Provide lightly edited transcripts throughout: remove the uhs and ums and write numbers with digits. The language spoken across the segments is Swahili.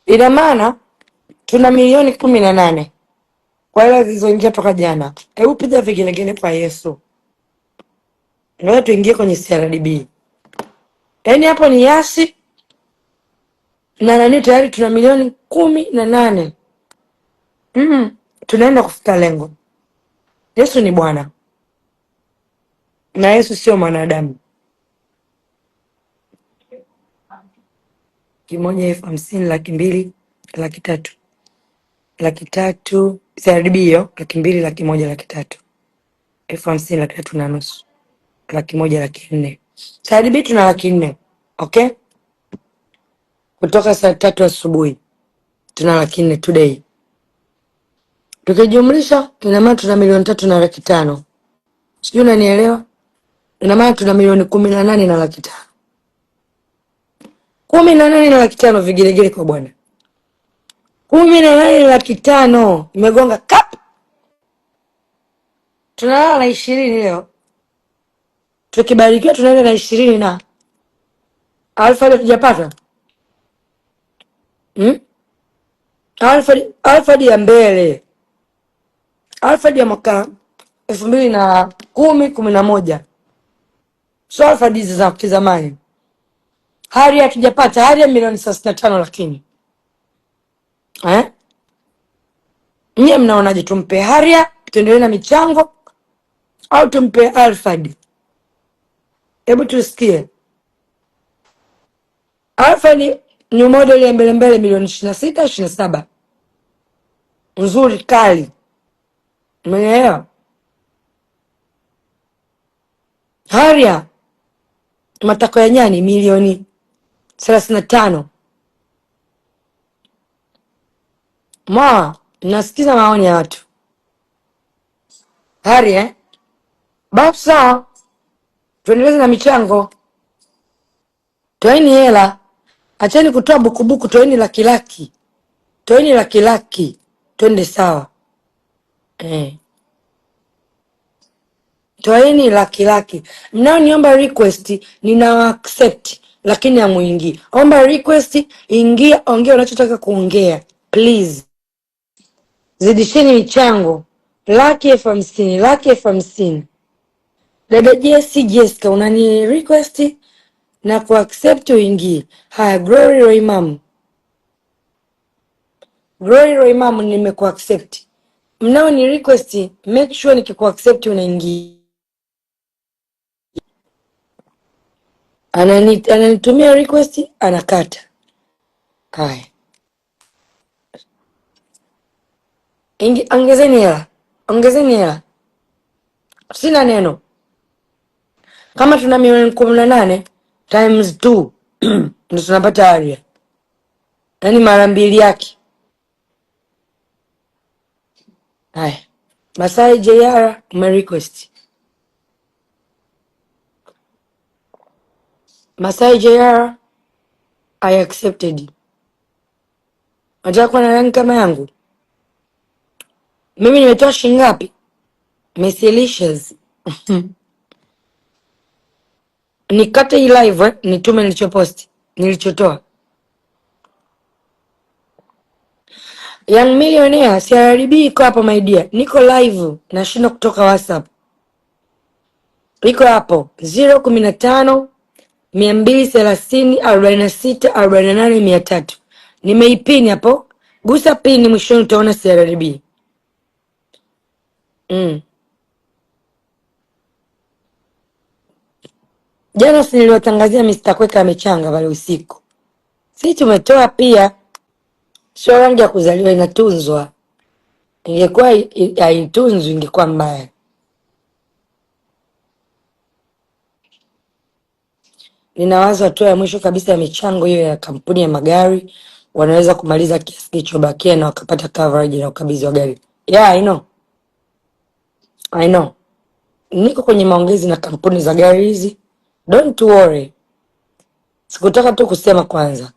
Ina maana tuna milioni 18 kwa hela zilizoingia toka jana. Hebu piga vigelegele kwa Yesu. Ngoja tuingie kwenye CRDB. Yaani hapo ni Yasi na nani, tayari tuna milioni 18. Tunaenda kufika lengo. Yesu ni Bwana na Yesu sio mwanadamu. 1,50,000, 200,000, 300,000, 300,000 CRDB hiyo, 200,000, 100,000, 300,000, 50,000, 300,500, 100,000, 400,000. CRDB tuna 400,000. Okay, kutoka saa 3 asubuhi tuna 400,000 today. Tukijumlisha ina maana tuna milioni 3,500,000. Sijui unanielewa? Ina maana tuna milioni 18,500,000. 18,500,000 vigelegele kwa Bwana. 18,500,000 imegonga kap. Tunalala na 20 leo. Tukibarikiwa tunaenda na 20 na Alfred tujapata. Alfred ya mbele. Alfred ya mwaka 2010, 11. So Alfred hizi za kizamani. Hari hatujapata, hari ya milioni 35 lakini. Nyie mnaonaje, tumpe Haria tuendelee na michango au tumpe Alfred? Hebu tusikie. Alfred ni model ya mbele mbele, milioni 26, 27. Nzuri kali. Umeelewa? Haria matako ya nyani milioni 35. Nasikiza maoni ya watu. Haria basi sawa. Tuendeleze na michango. Toeni hela. Acheni kutoa bukubuku, toeni laki. Toeni laki. Twende sawa. Toeni laki. Mnao niomba request, nina accept lakini hamuingii. Omba request, ingia, ongea unachotaka kuongea. Please. Zidisheni michango. 50,000. Dada Jessica unani request na ku accept uingie. Haya, Glory Roy Mam nimeku accept. Mnao ni request, make sure nikiku accept unaingia. Ananitumia request, anakata. Haya. Ongezeni hela. Sina neno. Kama tuna milioni 18 times 2 ndio tunapata Haria. Yaani mara 2 yake. Haya. Masai JR request. Masai JR I accepted. Unataka kuwa na rangi kama yangu? Mimi nimetoa shilingi ngapi? Messilicious. Nikate hii live, nitume nilichotoa. Young Millionaire CRDB iko hapo my dear. Niko live, nashinda kutoka WhatsApp. Iko hapo 015 230 46 48 300. Nimeipini hapo. Gusa pini mwishoni utaona CRDB. Jana si niliwatangazia Mr. Kweka amechanga pale usiku. Sisi tumetoa pia. Sio rangi ya kuzaliwa, inatunzwa. Ingekuwa haitunzwi ingekuwa mbaya. Ninawaza hatua ya mwisho kabisa ya michango hiyo ya kampuni ya magari, wanaweza kumaliza kiasi kilichobakia na wakapata coverage na ukabidhi wa gari. Yeah, I know. Niko kwenye maongezi na kampuni za gari hizi. Don't worry. Sikutaka tu kusema kwanza.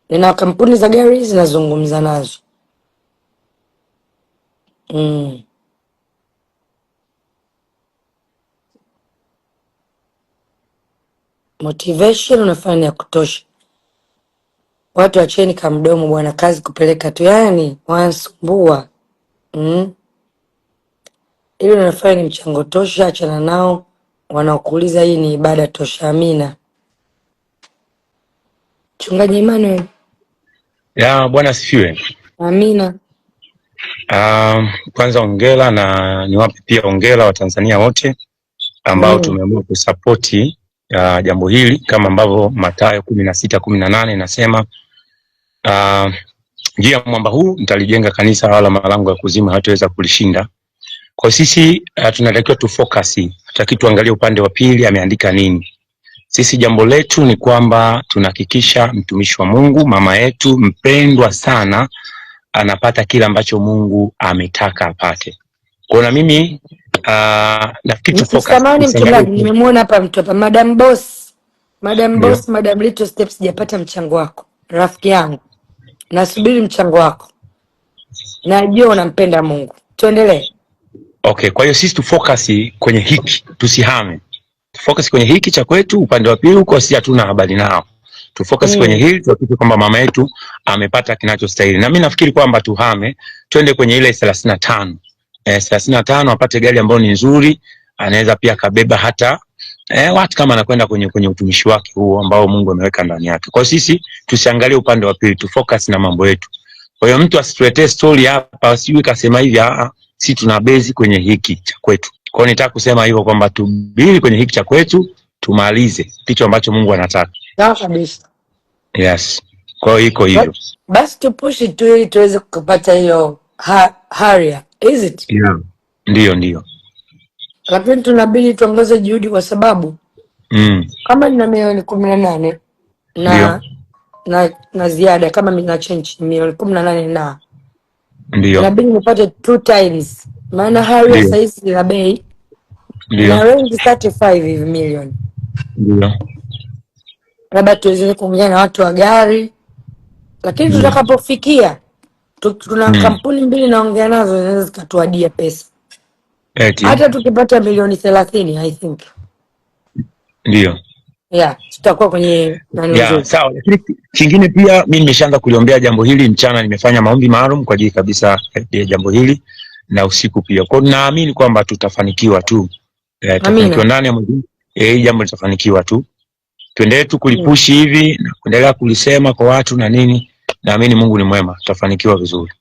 Nina kampuni za gari hizi nazungumza nazo. Motivation unafanya ya kutosha. Watu acheni kamdomo bwana, kazi kupeleka tu, yani wanasumbua. Ili unafanya ni mchango tosha, achana nao. Wanaokuuliza hii ni ibada tosha. Amina. Mchungaji Emmanuel. Ya Bwana asifiwe. Amina. Kwanza ongera, na niwape pia ongera Watanzania wote ambao tumeamua kusapoti jambo hili kama ambavyo Mathayo 16:18 inasema, njia mwamba huu nitalijenga kanisa, wala malango ya kuzimu hataweza kulishinda. Kwa sisi tunatakiwa tu focus, hataki tuangalie upande wa pili ameandika nini. Sisi jambo letu ni kwamba tunahakikisha mtumishi wa Mungu, mama yetu mpendwa sana, anapata kile ambacho Mungu ametaka apate. Kwa na mimi nafikiri tu focus. Samahani mchungaji, nimemwona hapa mtu hapa, Madam Boss. Madam Boss, Madam Little Steps, sijapata mchango wako. Rafiki yangu, nasubiri mchango wako. Najua unampenda Mungu. Tuendelee. Okay, kwa hiyo sisi tu focus kwenye hiki, tusihame. Focus kwenye hiki cha kwetu, upande wa pili huko sisi hatuna habari nao. Tu focus kwenye hili, tuhakikishe kwamba mama yetu amepata kinachostahili. Na mimi nafikiri kwamba tuhame, twende kwenye ile 35. 35 apate gari ambayo ni nzuri, anaweza pia kabeba hata watu kama anakwenda kwenye utumishi wake huo ambao Mungu ameweka ndani yake. Kwa sisi tusiangalie upande wa pili, tu focus na mambo yetu. Kwa hiyo mtu asituletee story hapa, sijui kasema hivi, si tuna base kwenye hiki cha kwetu. Kwa hiyo nitaka kusema hivyo kwamba tubili kwenye hiki cha kwetu, tumalize kitu ambacho Mungu anataka. Sawa kabisa. Yes. Kwa hiyo iko hivyo. Basi tupushi tu ili tuweze kupata hiyo haria. Is it? Yeah. Ndio. Lakini tunabidi tuongeze juhudi kwa sababu kama nina milioni 18 na ziada, kama mina change milioni 18 na ndio inabidi nipate 2 times, maana haria saizi ya bei na range 35 million. Ndio. Labda tuweze kuongea na watu wa gari, lakini tutakapofikia tuna kampuni mbili naongea nazo zinaweza zikatuadia pesa. Hata tukipata milioni 30 I think. Ndio. Yeah, tutakuwa kwenye nani nzuri. Sawa, lakini kingine pia mimi nimeshaanza kuliombea jambo hili mchana, nimefanya maombi maalum kwa ajili kabisa ya jambo hili na usiku pia. Kwa hiyo naamini kwamba tutafanikiwa tu. Tutafanikiwa ndani ya mwezi. Jambo litafanikiwa tu. Tuendelee tu kulipushi hivi na kuendelea kulisema kwa watu na nini. Naamini Mungu ni mwema, tutafanikiwa vizuri.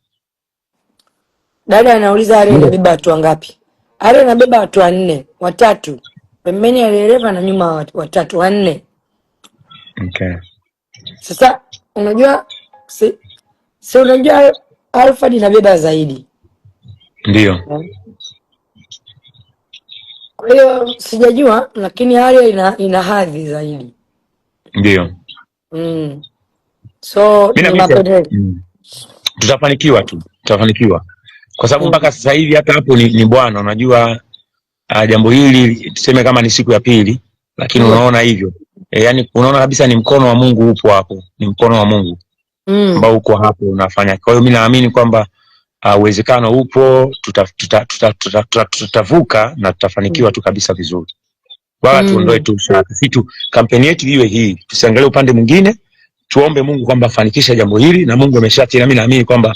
Dada anauliza Ari anabeba watu wangapi? Ari anabeba watu 4, 3. Pembeni ya dereva na nyuma 3, 4. Okay. Sasa unajua unajua Alfred inabeba zaidi. Ndio. Kwa hiyo sijajua, lakini Ari ina hadhi zaidi. Ndio. So ni mapendeleo. Tutafanikiwa tu. Tutafanikiwa. Kwa sababu mpaka sasa hivi hata hapo ni Bwana, unajua jambo hili tuseme kama ni siku ya pili, lakini unaona hivyo. Yani unaona kabisa ni mkono wa Mungu upo hapo. Ni mkono wa Mungu ambao uko hapo unafanya. Kwa hiyo mimi naamini kwamba uwezekano upo, tutavuka na tutafanikiwa tu kabisa vizuri. Wala tuondoe tu shaka. Situ kampeni yetu iwe hii. Tusiangalie upande mwingine. Tuombe Mungu kwamba afanikishe jambo hili, na Mungu ameshatia, na mimi naamini kwamba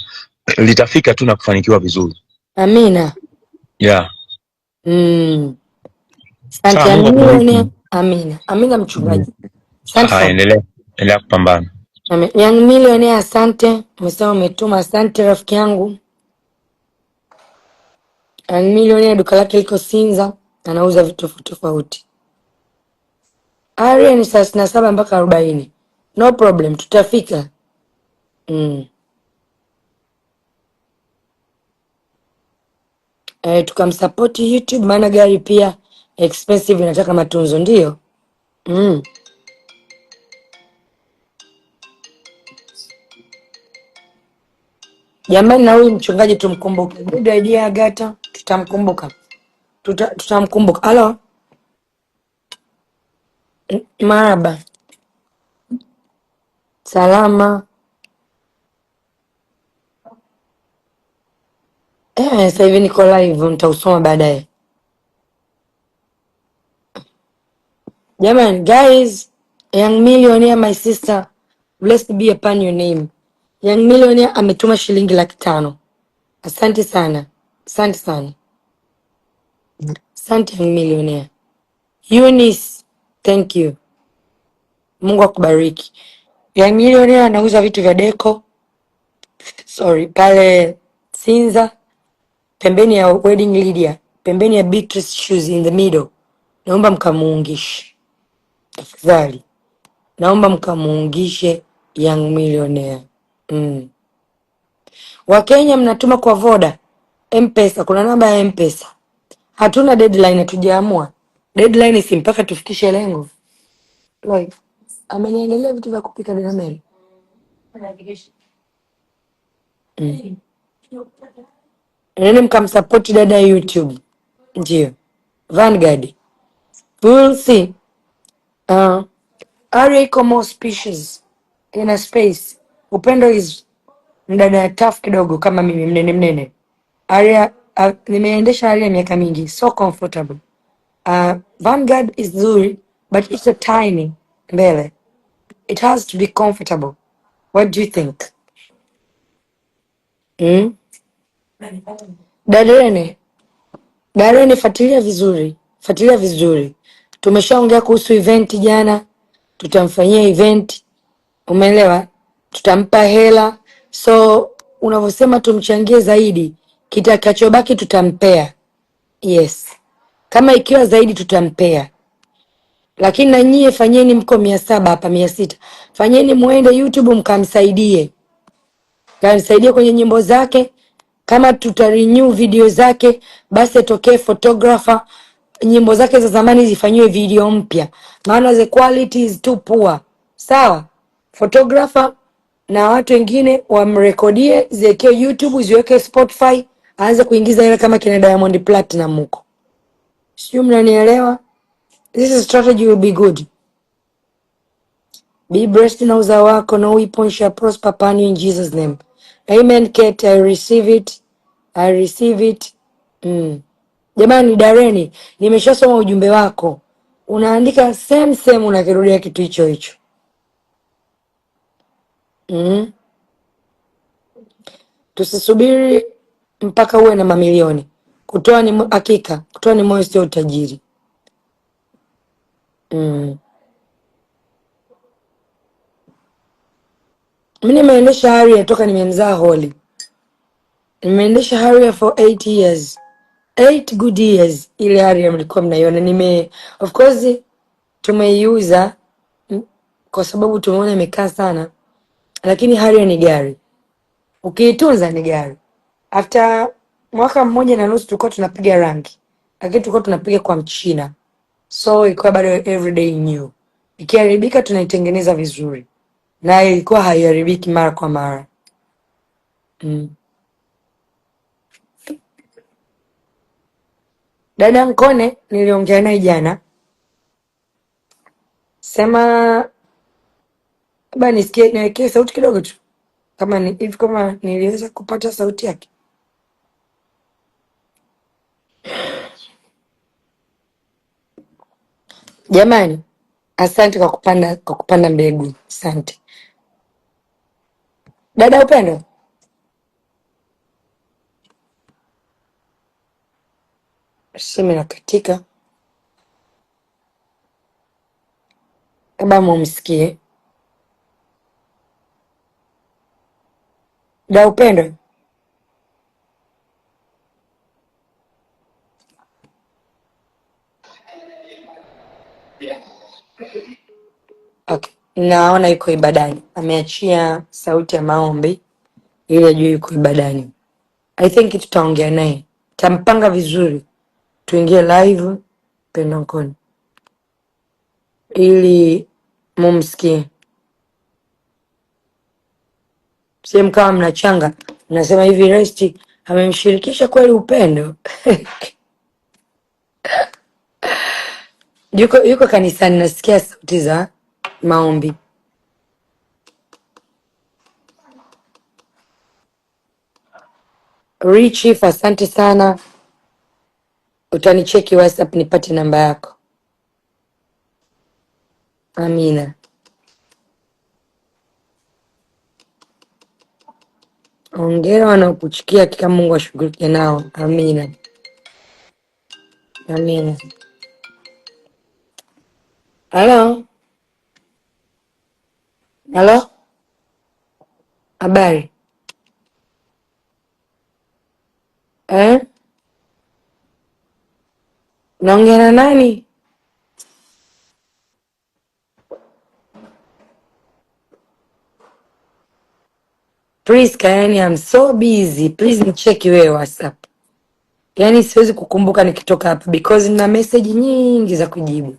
litafika tu na kufanikiwa vizuri. Amina. Yeah. Asante. Amina. Amina mchungaji. Asante. Endelea kupambana. Young Millionaire, asante. Umesema umetuma, asante rafiki yangu. Young Millionaire duka lake liko Sinza, anauza vitu tofauti. Area ni 37 mpaka 40. No problem, tutafika. Tukamsupport YouTube, maana gari pia expensive, inataka matunzo. Ndio. Jamani, na huyu mchungaji tumkumbuke. Good idea Agata, tutamkumbuka. Tutamkumbuka. Halo. Maraba. Salama. Sasa hivi niko live, nitausoma baadaye. Jamani, guys, Young Millionaire, my sister, Blessed be upon your name. Young Millionaire ametuma shilingi 500,000. Asante sana. Asante sana. Asante Young Millionaire. Eunice, thank you. Mungu akubariki. Young Millionaire anauza vitu vya deco. Sorry, pale Sinza, pembeni ya Wedding Lydia, pembeni ya Beatrice Shoes in the middle. Naomba mkamuungishe. Tafadhali. Naomba mkamuungishe Young Millionaire. Wakenya mnatuma kwa Voda M-Pesa, kuna namba ya M-Pesa. Hatuna deadline, hatujaamua. Deadline si mpaka tufikishe lengo. Like, ameniangalia vitu vya kupika dada Mary. Nene mkamsupport dada YouTube. Ndio. Vanguard. We'll see. Aria iko more species in a space. Upendo is mdada tough kidogo kama mimi mnene. Aria nimeendesha Aria miaka mingi, so comfortable. Vanguard is nzuri, but it's a tiny mbele. It has to be comfortable. What do you think? Darene, fuatilia vizuri. Tumeshaongea kuhusu event jana, tutamfanyia event, umeelewa? Tutampa hela, so unavyosema tumchangie zaidi, kitakachobaki tutampea. Yes, kama ikiwa zaidi tutampea, lakini na nyie fanyeni, mko 700 hapa 600, fanyeni muende YouTube mkamsaidie, kwenye nyimbo zake. Kama tutarenew video zake, basi atokee photographer, nyimbo zake za zamani zifanyiwe video mpya, maana the quality is too poor. Sawa, photographer na watu wengine wamrekodie, ziwekee YouTube, ziweke Spotify, aanze kuingiza hela kama kina Diamond Platinum huko. Sio, mnanielewa? This is strategy will be good. Be blessed na uzao wako, no weapon shall prosper upon you in Jesus name. Amen. Kate, I receive it. Jamani, Dareni, nimeshasoma ujumbe wako. Unaandika same unakirudia kitu hicho. Tusisubiri mpaka uwe na mamilioni. Kutoa ni hakika, kutoa ni moyo, sio utajiri. Mimi nimeendesha Harrier toka nimemzaa Holly. Nimeendesha Harrier for 8 years. 8 good years. Ile Harrier mlikuwa mnaiona. Of course tumeiuza kwa sababu tumeona imekaa sana. Lakini Harrier ni gari. Ukiitunza ni gari. After 1.5 tulikuwa tunapiga rangi. Lakini tulikuwa tunapiga kwa Mchina. So ilikuwa bado everyday new. Ikiharibika tunaitengeneza vizuri. Na ilikuwa haiharibiki mara kwa mara. Dada Nkone niliongea naye jana. Sema labda nisikie, niwekee sauti kidogo tu. Kama niliweza kupata sauti yake. Jamani, asante kwa kupanda mbegu. Asante. Dada Upendo. Simu inakatika. Kama mumsikie. Dada Upendo. Okay. Naona yuko ibadani. Ameachia sauti ya maombi ili ajue yuko ibadani. I think tutaongea naye. Tampanga vizuri. Tuingie live Pendo Nkone ili mumsikie. Sehemu kama mnachanga, mnasema hivi Resti amemshirikisha kweli Upendo? Yuko kanisani, nasikia sauti za maombi. Richie, asante sana. Utanicheki WhatsApp nipate namba yako. Amina. Hongera wanaokuchukia, kila Mungu ashughulike nao. Amina, amina. Halo, halo, habari naongea na nani? Priska, yani I'm so busy. Please nicheki wewe WhatsApp. Yani siwezi kukumbuka nikitoka hapa because nina message nyingi za kujibu.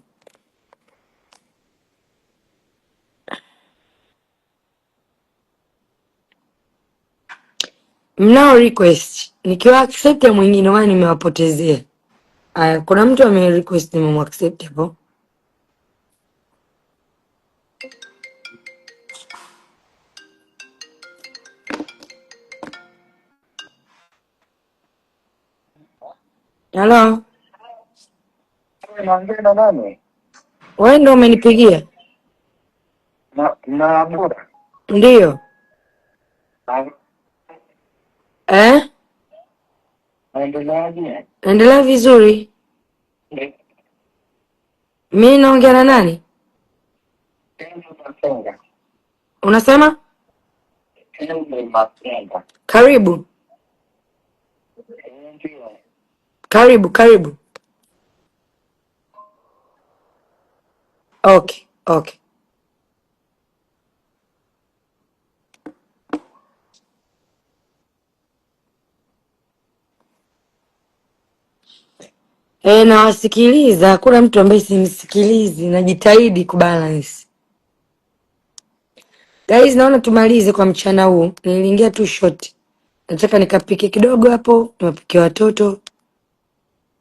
Mnao request nikiwa accept ya mwingine wani nimewapotezea. Aya, kuna mtu ame request nimemwaccept hapo. Hello. Naongea na nani? Wewe ndio umenipigia? Na bora. Ndio. Naendeleaje? Endelea vizuri. Mimi naongea na nani? Unasema? Karibu. Karibu, karibu. Okay, okay. Nawasikiliza, hakuna mtu ambaye simsikilizi, najitahidi kubalance. Guys, naona tumalize kwa mchana huu. Niliingia tu short. Nataka nikapike kidogo hapo, niwapikie watoto.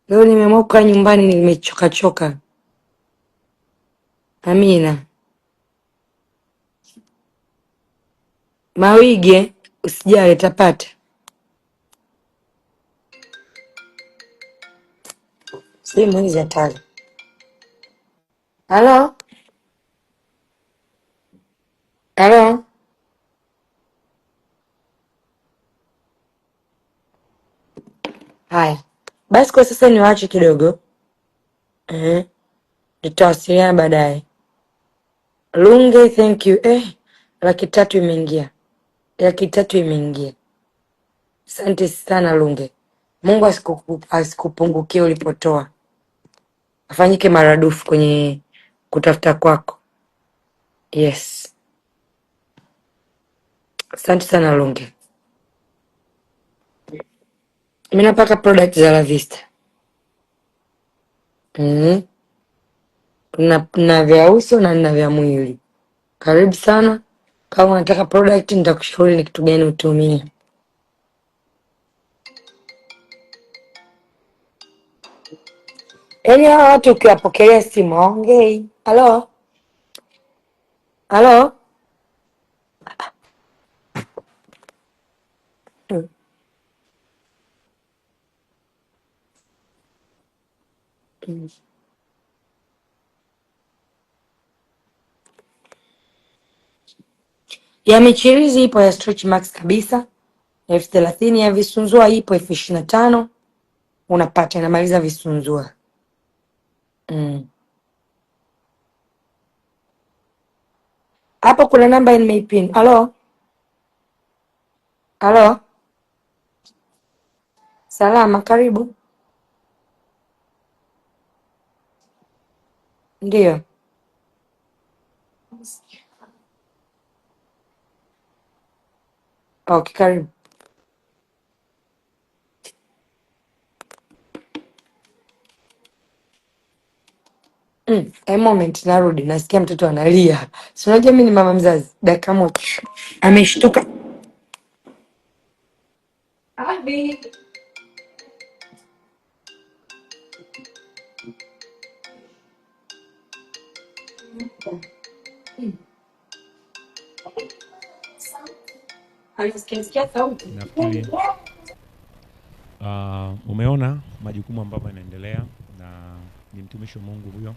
Leo nimeamua kukaa nyumbani, nimechoka choka. Amina. Mawige, usijali tapata. Simu hizi hatari. Halo? Halo? Haya. Basi kwa sasa niwaache kidogo. Tutawasiliana baadaye. Lunge, thank you. 3 imeingia. 3 imeingia. Asante sana Lunge. Mungu asikupungukie ulipotoa. Afanyike maradufu kwenye kutafuta kwako. Yes. Asante sana Lunge. Mimi napaka product za La Vista. Na vya uso na vya mwili. Karibu sana. Kama unataka product nitakushauri ni kitu gani utumie. Hawa watu ukiwapokelea simu waongei. Halo? Halo? Ya michirizi ipo ya Stretch Max kabisa 30,000. Ya visunzua ipo 25,000. Unapata inamaliza visunzua. Hapo kuna namba nimeipin. Halo? Halo? Salama, karibu. Ndio. Okay, karibu. A moment, narudi. Nasikia mtoto analia. Si unajua mimi ni mama mzazi. Dakika moja. Ameshtuka. Abi. Alisikia sauti. Nafikiri umeona majukumu ambayo yanaendelea, na ni mtumishi wa Mungu huyo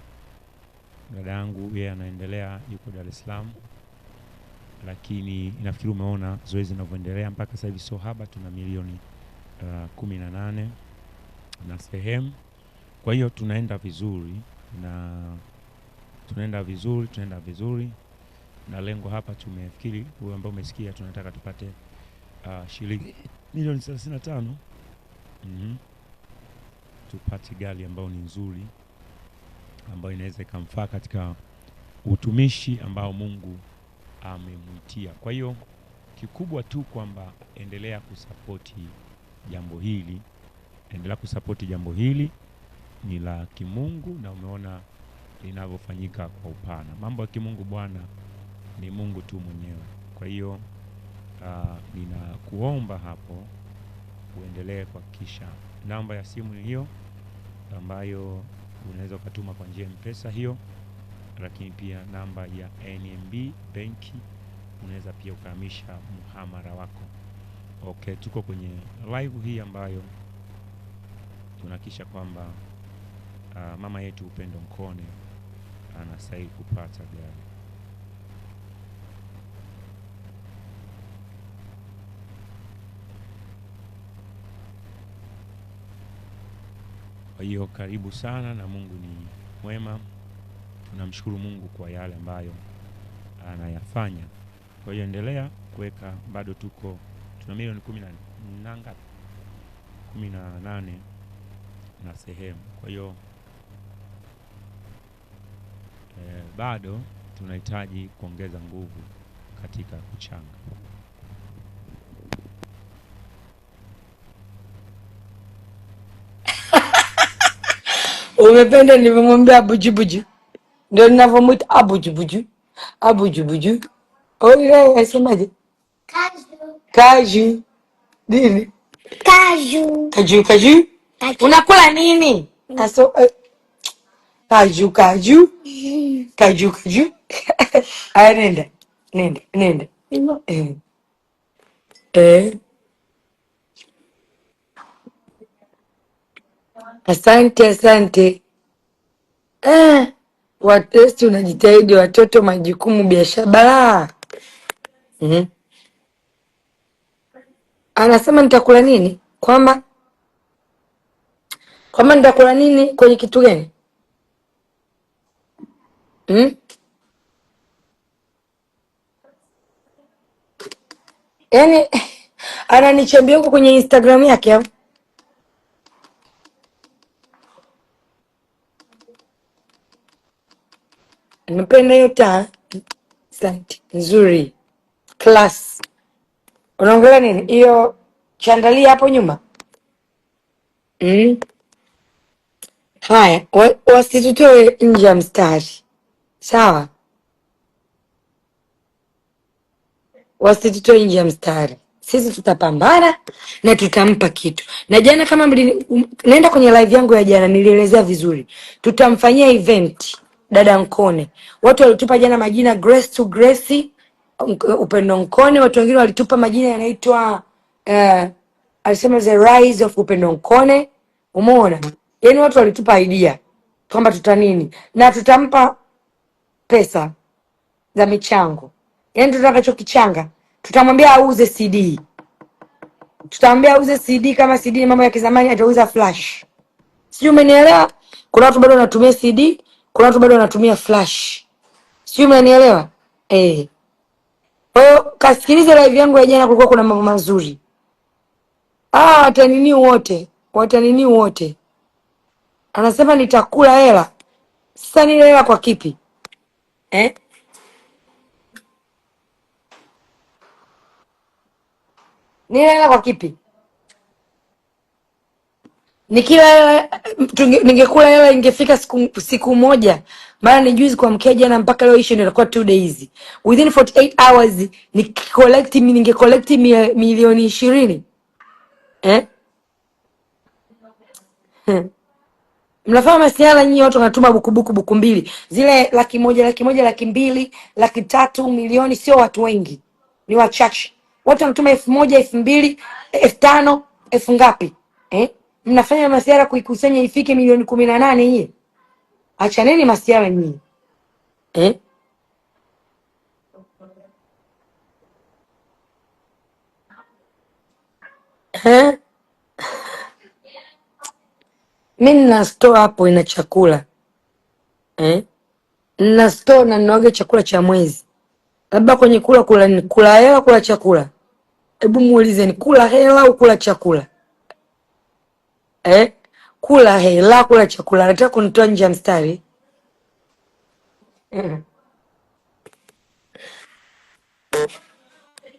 dada yangu, yeye anaendelea, yuko Dar es Salaam, lakini nafikiri umeona zoezi linavyoendelea mpaka sasa hivi. So haba tuna milioni 18 na sehemu. Kwa hiyo tunaenda vizuri na lengo hapa tumefikiri, wewe ambao umesikia, tunataka tupate shilingi milioni 35. Tupate gari ambayo ni nzuri, ambayo inaweza ikamfaa katika utumishi ambao Mungu amemwitia. Kwa hiyo kikubwa tu kwamba endelea kusapoti jambo hili, ni la kimungu, na umeona linavyofanyika kwa upana. Mambo ya kimungu bwana ni Mungu tu mwenyewe. Kwa hiyo ninakuomba hapo uendelee kuhakikisha namba ya simu ni hiyo ambayo unaweza ukatuma kwa njia M-Pesa hiyo, lakini pia namba ya NMB benki unaweza pia ukahamisha muhamara wako. Okay, tuko kwenye live hii ambayo tunahakikisha kwamba mama yetu Upendo Nkone anastahili kupata gari. Kwa hiyo karibu sana, na Mungu ni mwema. Tunamshukuru Mungu kwa yale ambayo anayafanya. Kwa hiyo endelea kuweka, bado tuna milioni 18 na sehemu. Kwa hiyo bado tunahitaji kuongeza nguvu katika kuchanga. Umependa nimemwambia abujubuju. Ndio ninavyomuita abujubuju. Abujubuju. Oye, asemaje? Kaju. Nini? Kaju. Unakula nini? Aso kaju. Aya, nenda. Asante. Watesti unajitahidi, watoto majukumu, biashara. Anasema nitakula nini? Kwamba nitakula nini kwenye kitu gani? Yaani ananichambia huko kwenye Instagram yake au? Napenda hiyo taa. Asante. Nzuri. Class. Unaongelea nini? Hiyo chandalia hapo nyuma. Haya, wasitutoe nje ya mstari. Sawa? Wasitutoe nje ya mstari. Sisi tutapambana na tutampa kitu. Na jana kama naenda kwenye live yangu ya jana nilielezea vizuri. Tutamfanyia event dada Nkone. Watu walitupa jana majina Grace to Gracie, Upendo Nkone. Watu wengine walitupa majina yanaitwa alisema the rise of Upendo Nkone. Umeona? Yaani watu walitupa idea kwamba tutanini na tutampa pesa za michango. Yaani tutakachokichanga tutamwambia auze CD. Tutamwambia auze CD, kama CD ni mambo ya kizamani atauza flash. Sijui umenielewa? Kuna watu bado wanatumia CD, kuna watu bado wanatumia flash. Sijui umenielewa? Kwa hiyo kasikilize live yangu ya jana, kulikuwa kuna mambo mazuri. Watanini wote. Anasema nitakula hela. Sasa ni hela kwa kipi? Ni hela kwa kipi? Nikila hela, ningekula hela ingefika siku moja. Maana ni juzi kwa mkia jana mpaka leo issue inakuwa 2 days. Within 48 hours ningecollect milioni 20. Mnafanya masiala nyinyi, watu wanatuma buku mbili. Zile 100,000, 200,000, 300,000, milioni, sio watu wengi. Ni wachache. Watu wanatuma 1,000, 2,000, 5,000, 1000 ngapi? Mnafanya masiara kuikusanya ifike milioni 18 nyinyi. Achaneni masiara nyinyi. Mimi nina store hapo ina chakula. Nina store na ninaoga chakula cha mwezi. Labda kwenye kula ni kula hela kula chakula. Hebu muulize ni kula hela au kula chakula? Kula hela kula chakula. Nataka kunitoa nje ya mstari.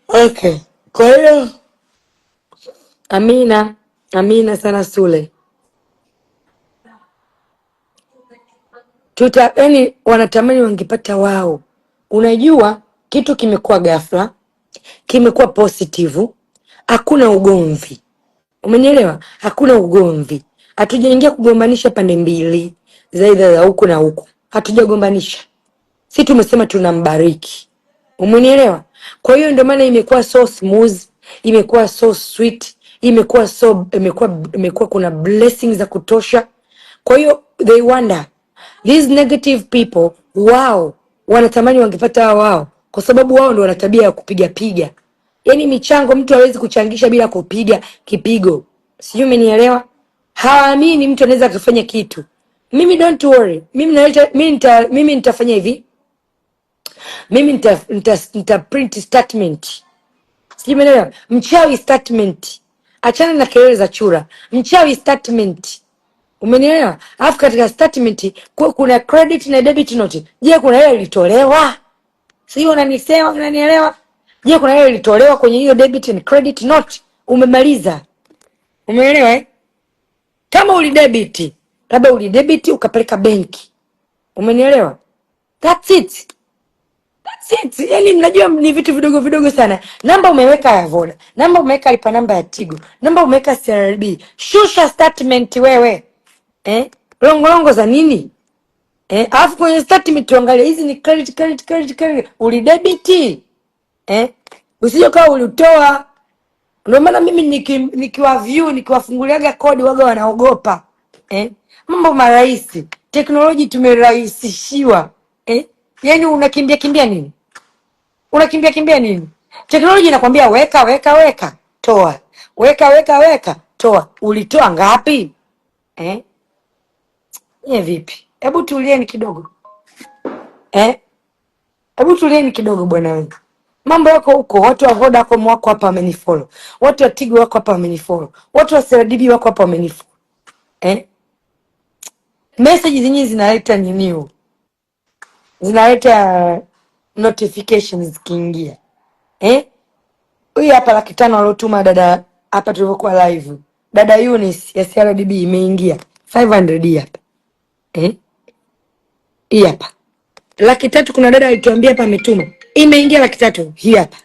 Okay. Kwa hiyo Amina sana Sule. Yaani wanatamani wangepata wao. Unajua kitu kimekuwa ghafla, kimekuwa positive, hakuna ugomvi. Umenielewa? Hakuna ugomvi. Hatujaingia kugombanisha pande mbili, zaidi za huku na huku. Hatujagombanisha. Sisi tumesema tunambariki. Umenielewa? Kwa hiyo ndio maana imekuwa so smooth, imekuwa so sweet, imekuwa kuna blessings za kutosha. Kwa hiyo they wonder these negative people, wao wanatamani wangepata wao, kwa sababu wao ndio wana tabia ya kupiga piga. Yaani michango mtu hawezi kuchangisha bila kupiga kipigo. Sijui umenielewa? Hawaamini mtu anaweza kufanya kitu. Mimi don't worry. Mimi nitafanya hivi. Mimi nita print statement. Sijui umeelewa? Mchawi statement. Achana na kelele za chura. Mchawi statement. Umenielewa? Alafu katika statement kuna credit na debit note. Je, kuna ile ilitolewa? Sio unanisema, unanielewa? Je, kuna ile ilitolewa kwenye hiyo debit and credit note? Umemaliza. Umeelewa? Kama ulidebit, labda ulidebit ukapeleka benki. Umenielewa? That's it. Yaani mnajua ni vitu vidogo vidogo sana. Namba umeweka ya Voda, namba umeweka lipa namba ya Tigo, namba umeweka CRB. Shusha statement wewe. Longo za nini? Alafu kwenye statement tuangalie hizi ni credit. Ulidebit. Usije kama ulitoa. Ndio maana mimi nikiwafunguliaga kodi waga wanaogopa. Mambo marahisi. Teknolojia tumerahisishiwa. Yaani unakimbia nini? Unakimbia nini? Teknolojia inakwambia weka, toa. Weka, toa. Ulitoa ngapi? Vipi? Hebu tulieni kidogo. Hebu tulieni kidogo bwana wewe. Mambo yako huko, watu wa Vodacom wako hapa wamenifollow. Watu wa Tigo wako hapa wamenifollow. Watu wa CRDB wako hapa wamenifollow. Message zenyewe zinaleta nini? Zinaleta notifications zikiingia. Huyu hapa 500,000 alotuma dada hapa tulivyokuwa live. Dada Eunice ya CRDB imeingia 500 hapa. Hii hapa 300,000 kuna dada alituambia hapa ametuma. Imeingia 300,000 hii hapa.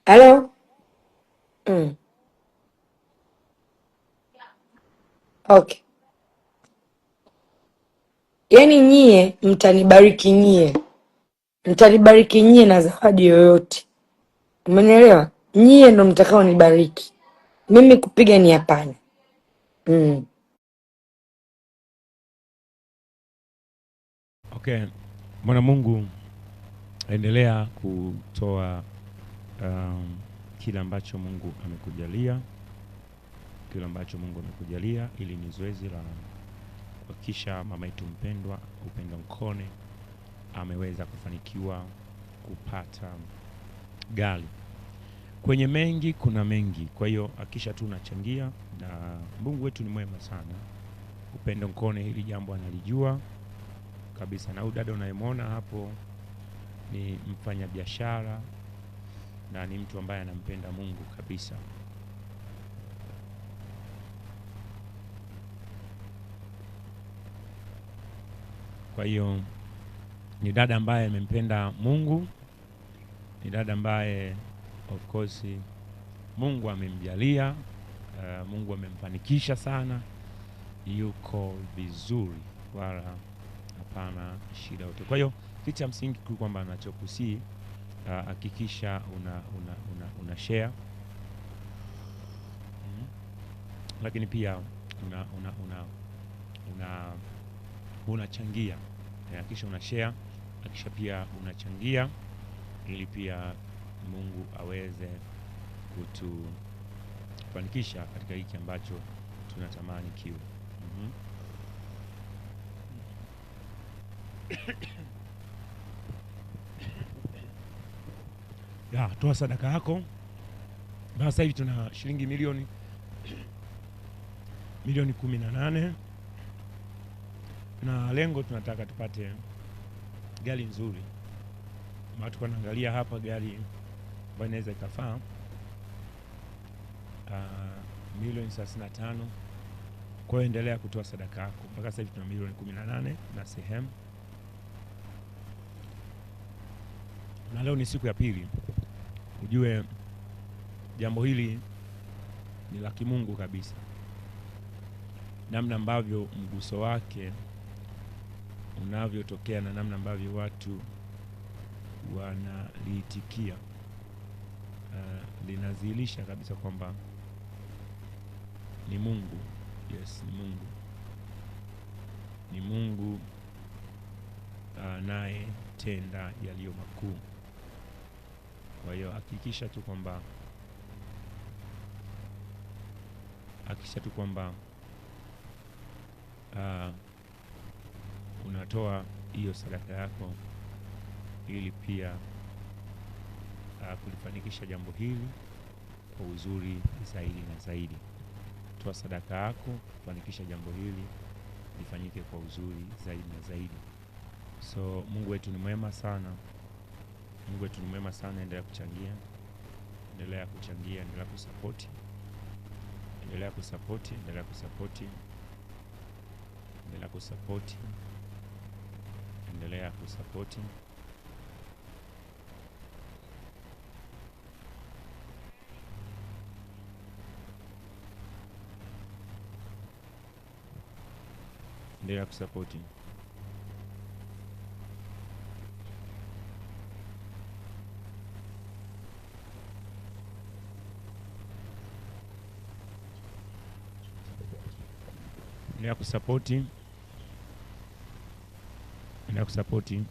Hello? Okay. Yaani nyie mtanibariki nyie na zawadi yoyote. Umenielewa? Nyie ndo mtakao nibariki. Mimi kupiga ni hapana. Okay. Bwana Mungu endelea kutoa kila ambacho Mungu amekujalia. Ili ni zoezi la kuhakikisha mama yetu mpendwa Upendo Nkone ameweza kufanikiwa kupata gari. Kwenye mengi kuna mengi, kwa hiyo hakikisha tu unachangia, na Mungu wetu ni mwema sana. Upendo Nkone hili jambo analijua kabisa, na udada unayemwona hapo ni mfanya biashara na ni mtu ambaye anampenda Mungu kabisa. Kwa hiyo ni dada ambaye amempenda Mungu, ni dada ambaye of course Mungu amemjalia, Mungu amemfanikisha sana, yuko vizuri, wala hapana shida yote. Kwa hiyo kitu cha msingi kwamba anachokusii hakikisha una share, lakini pia unachangia. Hakikisha una share, hakikisha pia unachangia ili pia Mungu aweze kutufanikisha katika hiki ambacho tunatamani kiwe. Ya, toa sadaka yako. Sasa hivi tuna shilingi milioni 18 na lengo tunataka tupate gari nzuri. Maana tuko naangalia hapa gari ambayo inaweza ikafaa milioni 35. Kwa hiyo endelea kutoa sadaka yako. Mpaka sasa hivi tuna milioni 18 na sehemu. Na leo ni siku ya pili. Ujue jambo hili ni la kimungu kabisa. Namna ambavyo mguso wake unavyotokea na namna ambavyo watu wanaliitikia linazilisha kabisa kwamba ni Mungu. Yes, ni Mungu. Ni Mungu naye tenda yaliyo makuu. Kwa hiyo hakikisha tu kwamba unatoa hiyo sadaka yako ili pia kulifanikisha jambo hili kwa uzuri zaidi na zaidi. Toa sadaka yako kufanikisha jambo hili lifanyike kwa uzuri zaidi na zaidi. So Mungu wetu ni mwema sana. Mungu wetu ni mwema sana. Endelea kuchangia, endelea kuchangia, endelea kusapoti, endelea kusapoti, endelea kusapoti, endelea kusapoti, endelea kusapoti. Endelea kusapoti. Endelea kusapoti. Endelea kusapoti.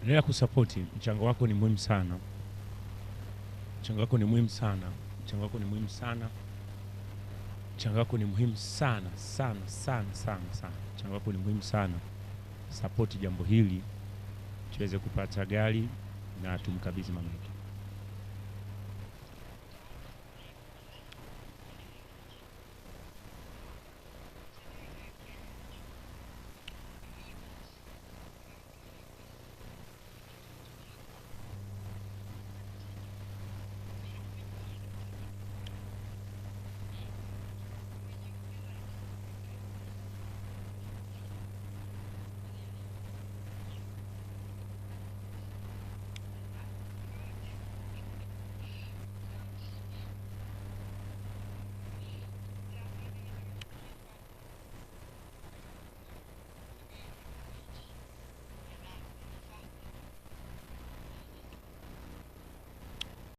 Endelea kusapoti. Mchango wako ni muhimu sana. Mchango wako ni muhimu sana. Mchango wako ni muhimu sana. Mchango wako ni muhimu sana sana sana sana sana. Mchango wako ni muhimu sana. Sapoti jambo hili tuweze kupata gari na tumkabidhi mama yetu.